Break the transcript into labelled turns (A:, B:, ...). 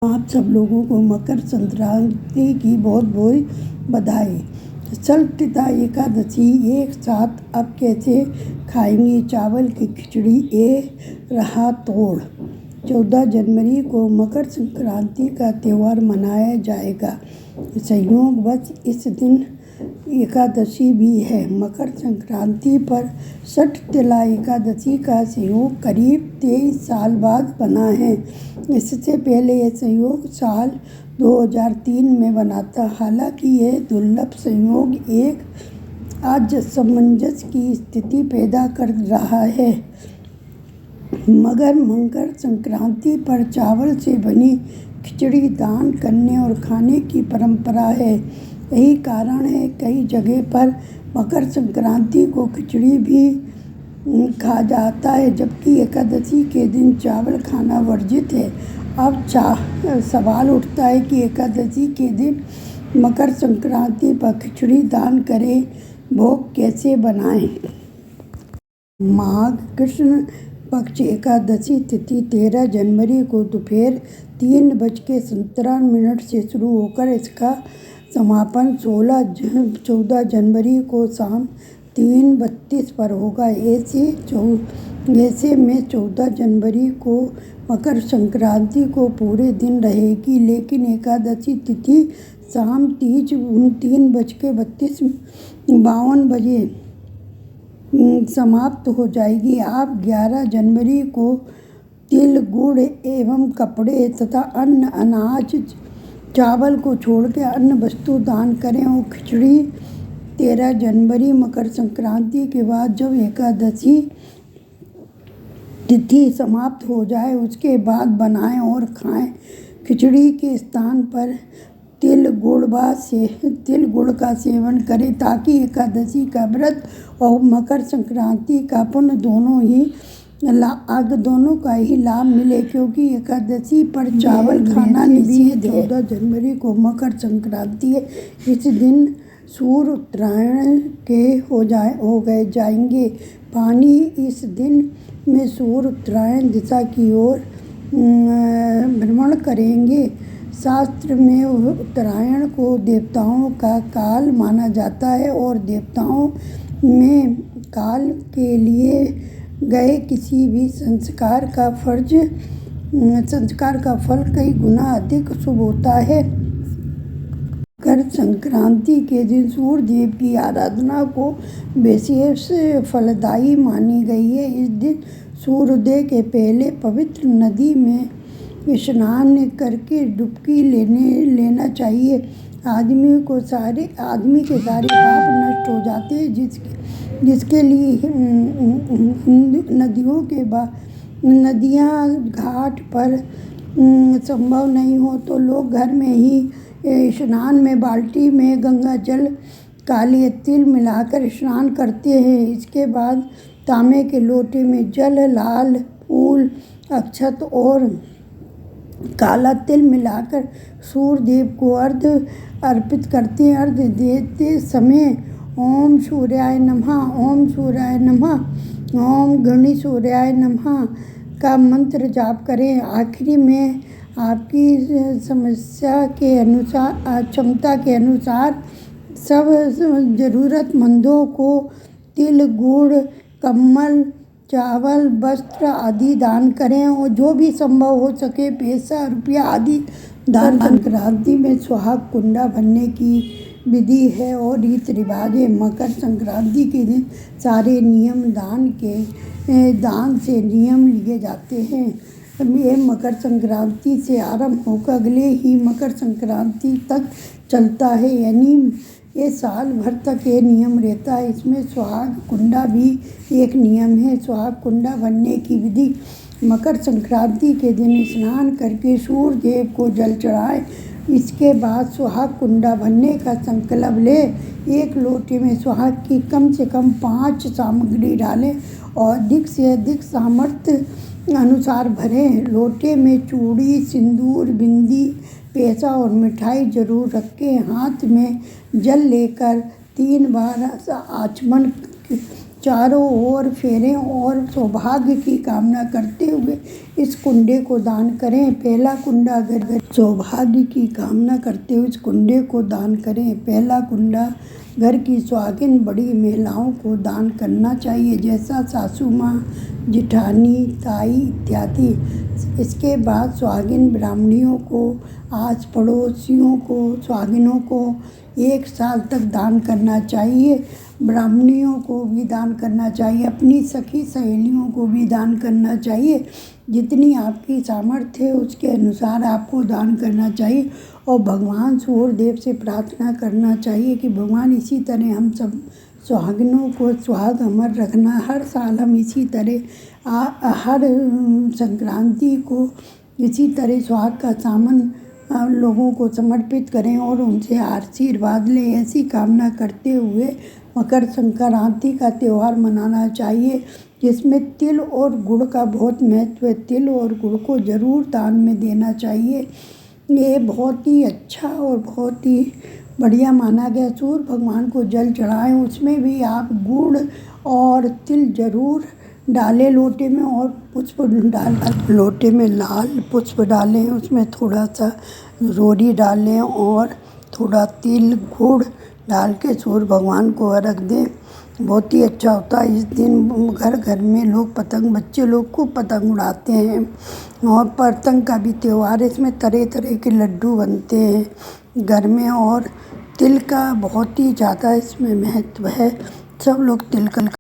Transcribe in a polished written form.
A: आप सब लोगों को मकर संक्रांति की बहुत बहुत बधाई। चल पिता एकादशी एक साथ अब कैसे खाएंगे चावल की खिचड़ी, ये रहा तोड़। 14 जनवरी को मकर संक्रांति का त्यौहार मनाया जाएगा। संयोगवश इस दिन एकादशी भी है। मकर संक्रांति पर षटतिला एकादशी का संयोग करीब 23 साल बाद बना है। इससे पहले यह संयोग साल 2003 में बना था। हालांकि यह दुर्लभ संयोग एक असमंजस की स्थिति पैदा कर रहा है। मकर संक्रांति पर चावल से बनी खिचड़ी दान करने और खाने की परंपरा है। यही कारण है कई जगह पर मकर संक्रांति को खिचड़ी भी खा जाता है, जबकि एकादशी के दिन चावल खाना वर्जित है। अब सवाल उठता है कि एकादशी के दिन मकर संक्रांति पर खिचड़ी दान करें, भोग कैसे बनाएं। माघ कृष्ण पक्ष एकादशी तिथि 13 जनवरी को दोपहर 3:17 से शुरू होकर इसका समापन 14 जनवरी को शाम 3:32 पर होगा। ऐसे में 14 जनवरी को मकर संक्रांति को पूरे दिन रहेगी, लेकिन एकादशी तिथि शाम 3:32 बजे समाप्त हो जाएगी। आप 11 जनवरी को तिल, गुड़ एवं कपड़े तथा अन्न, अनाज, चावल को छोड़कर अन्य वस्तु दान करें और खिचड़ी 13 जनवरी मकर संक्रांति के बाद जब एकादशी तिथि समाप्त हो जाए उसके बाद बनाएं और खाएं। खिचड़ी के स्थान पर तिल गुड़ का सेवन करें ताकि एकादशी का व्रत और मकर संक्रांति का पुण्य दोनों का ही लाभ मिले, क्योंकि एकादशी पर चावल खाना निषेध है। 14 जनवरी को मकर संक्रांति है। इस दिन सूर्य उत्तरायण के हो जाएंगे। पानी इस दिन में सूर्य उत्तरायण दिशा की ओर भ्रमण करेंगे। शास्त्र में उत्तरायण को देवताओं का काल माना जाता है और देवताओं में काल के लिए गए किसी भी संस्कार का फल कई गुना अधिक शुभ होता है। मकर संक्रांति के दिन सूर्य देव की आराधना को विशेष फलदायी मानी गई है। इस दिन सूर्योदय के पहले पवित्र नदी में स्नान करके डुबकी लेना चाहिए। आदमी के सारे पाप नष्ट हो जाते हैं, जिसके लिए नदियाँ घाट पर संभव नहीं हो तो लोग घर में ही स्नान में बाल्टी में गंगा जल, काले तिल मिलाकर स्नान करते हैं। इसके बाद तांबे के लोटे में जल, लाल फूल, अक्षत और काला तिल मिलाकर सूर्य देव को अर्घ्य अर्पित करते हैं। अर्घ्य देते समय ओम सूर्याय नमः, ओम सूर्याय नमः, ओम गणेशाय नमः का मंत्र जाप करें। आखिरी में आपकी क्षमता के अनुसार सब जरूरतमंदों को तिल, गुड़, कम्बल, चावल, वस्त्र आदि दान करें और जो भी संभव हो सके पैसा, रुपया आदि दान। संक्रांति में सुहाग कुंडा भरने की विधि है और रीति रिवाज है। मकर संक्रांति के दिन सारे नियम दान से नियम लिए जाते हैं। ये मकर संक्रांति से आरंभ होकर अगले ही मकर संक्रांति तक चलता है, यानी ये साल भर तक ये नियम रहता है। इसमें सुहाग कुंडा भी एक नियम है। सुहाग कुंडा भरने की विधि: मकर संक्रांति के दिन स्नान करके सूर्य देव को जल चढ़ाएं। इसके बाद सुहाग कुंडा भरने का संकल्प ले। एक लोटे में सुहाग की कम से कम 5 सामग्री डालें और अधिक से अधिक सामर्थ्य अनुसार भरें। लोटे में चूड़ी, सिंदूर, बिंदी, पैसा और मिठाई जरूर रखें। हाथ में जल लेकर 3 बार आचमन चारों ओर फेरें और सौभाग्य की कामना करते हुए इस कुंडे को दान करें। पहला कुंडा घर सौभाग्य की कामना करते हुए इस कुंडे को दान करें। पहला कुंडा घर की सुहागिन बड़ी महिलाओं को दान करना चाहिए, जैसा सासू माँ, जिठानी, ताई इत्यादि। इसके बाद सुहागिन ब्राह्मणियों को, आस पड़ोसियों को, सुहागिनों को 1 साल तक दान करना चाहिए। ब्राह्मणियों को भी दान करना चाहिए, अपनी सखी सहेलियों को भी दान करना चाहिए। जितनी आपकी सामर्थ्य है उसके अनुसार आपको दान करना चाहिए और भगवान सूर्यदेव से प्रार्थना करना चाहिए कि भगवान इसी तरह हम सब सुहागिनों को सुहाग अमर रखना। हर साल हम इसी तरह हर संक्रांति को इसी तरह सुहाग का सामान लोगों को समर्पित करें और उनसे आशीर्वाद लें। ऐसी कामना करते हुए मकर संक्रांति का त्यौहार मनाना चाहिए, जिसमें तिल और गुड़ का बहुत महत्व है। तिल और गुड़ को ज़रूर दान में देना चाहिए। ये बहुत ही अच्छा और बहुत ही बढ़िया माना गया। सूर्य भगवान को जल चढ़ाएं, उसमें भी आप गुड़ और तिल ज़रूर डालें लोटे में और पुष्प डाल लोटे में लाल पुष्प डालें, उसमें थोड़ा सा रोड़ी डालें और थोड़ा तिल गुड़ डाल के सूर्य भगवान को अर्घ दें। बहुत ही अच्छा होता है। इस दिन घर घर में लोग बच्चे लोग खूब पतंग उड़ाते हैं और पतंग का भी त्यौहार है। इसमें तरह तरह के लड्डू बनते हैं घर में और तिल का बहुत ही ज़्यादा इसमें महत्व है। सब लोग तिल का